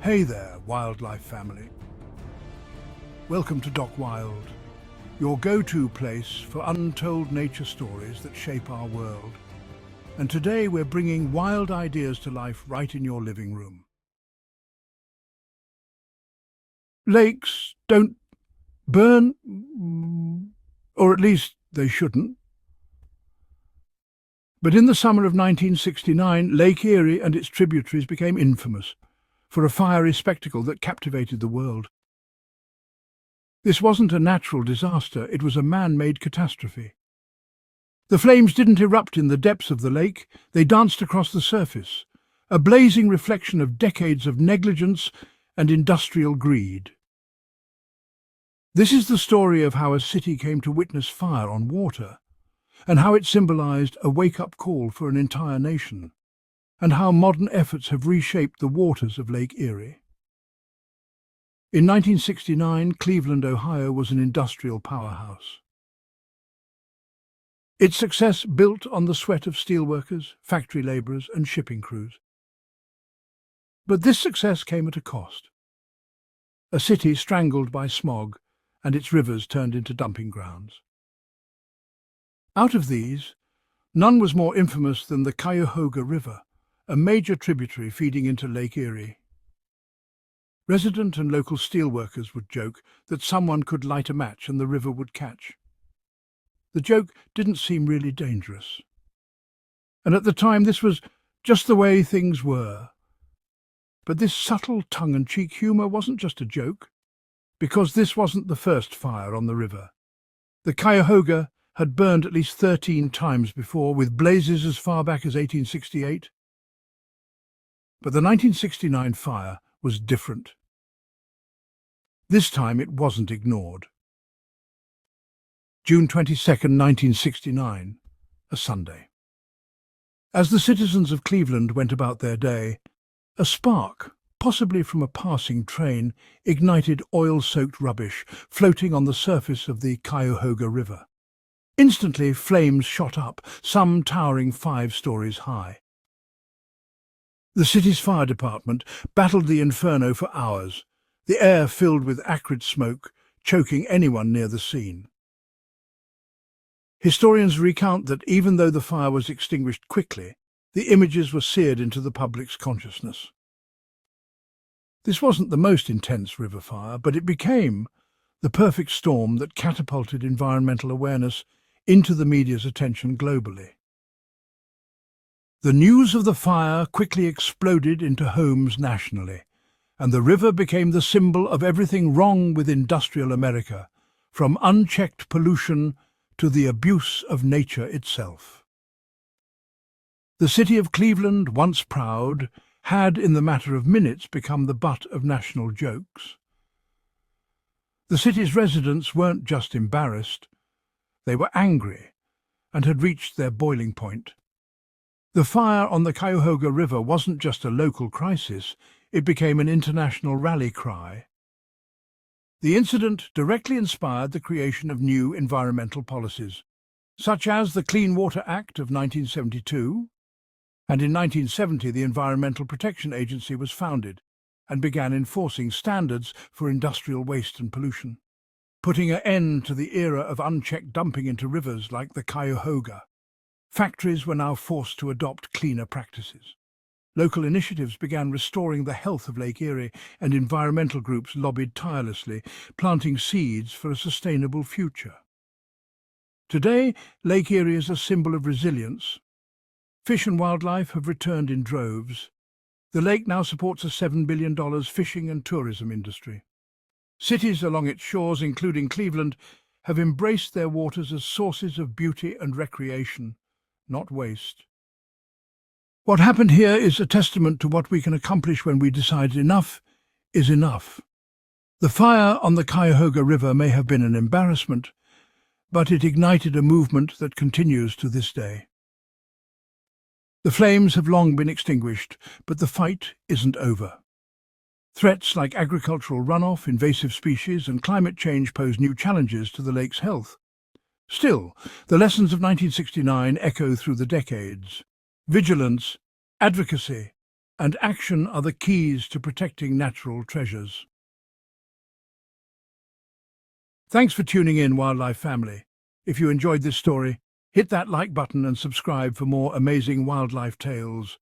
Hey there, wildlife family. Welcome to Doc Wild, your go-to place for untold nature stories that shape our world. And today we're bringing wild ideas to life right in your living room. Lakes don't burn, or at least they shouldn't. But in the summer of 1969, Lake Erie and its tributaries became infamous for a fiery spectacle that captivated the world. This wasn't a natural disaster, it was a man-made catastrophe. The flames didn't erupt in the depths of the lake, they danced across the surface, a blazing reflection of decades of negligence and industrial greed. This is the story of how a city came to witness fire on water, and how it symbolized a wake-up call for an entire nation, and how modern efforts have reshaped the waters of Lake Erie. In 1969, Cleveland, Ohio was an industrial powerhouse. Its success built on the sweat of steelworkers, factory laborers, and shipping crews. But this success came at a cost. A city strangled by smog, and its rivers turned into dumping grounds. Out of these, none was more infamous than the Cuyahoga River, a major tributary feeding into Lake Erie. Resident and local steelworkers would joke that someone could light a match and the river would catch. The joke didn't seem really dangerous. And at the time this was just the way things were. But this subtle tongue-in-cheek humour wasn't just a joke, because this wasn't the first fire on the river. The Cuyahoga had burned at least 13 times before, with blazes as far back as 1868. But the 1969 fire was different. This time it wasn't ignored. June 22, 1969, a Sunday. As the citizens of Cleveland went about their day, a spark, possibly from a passing train, ignited oil-soaked rubbish floating on the surface of the Cuyahoga River. Instantly, flames shot up, some towering 5 stories high. The city's fire department battled the inferno for hours, the air filled with acrid smoke, choking anyone near the scene. Historians recount that even though the fire was extinguished quickly, the images were seared into the public's consciousness. This wasn't the most intense river fire, but it became the perfect storm that catapulted environmental awareness into the media's attention globally. The news of the fire quickly exploded into homes nationally, and the river became the symbol of everything wrong with industrial America, from unchecked pollution to the abuse of nature itself. The city of Cleveland, once proud, had in the matter of minutes become the butt of national jokes. The city's residents weren't just embarrassed, they were angry and had reached their boiling point. The fire on the Cuyahoga River wasn't just a local crisis, it became an international rally cry. The incident directly inspired the creation of new environmental policies, such as the Clean Water Act of 1972, and in 1970 the Environmental Protection Agency was founded and began enforcing standards for industrial waste and pollution, putting an end to the era of unchecked dumping into rivers like the Cuyahoga. Factories were now forced to adopt cleaner practices. Local initiatives began restoring the health of Lake Erie, and environmental groups lobbied tirelessly, planting seeds for a sustainable future. Today, Lake Erie is a symbol of resilience. Fish and wildlife have returned in droves. The lake now supports a $7 billion fishing and tourism industry. Cities along its shores, including Cleveland, have embraced their waters as sources of beauty and recreation, not waste. What happened here is a testament to what we can accomplish when we decide enough is enough. The fire on the Cuyahoga River may have been an embarrassment, but it ignited a movement that continues to this day. The flames have long been extinguished, but the fight isn't over. Threats like agricultural runoff, invasive species, and climate change pose new challenges to the lake's health. Still, the lessons of 1969 echo through the decades. Vigilance, advocacy, and action are the keys to protecting natural treasures. Thanks for tuning in, Wildlife Family. If you enjoyed this story, hit that like button and subscribe for more amazing wildlife tales.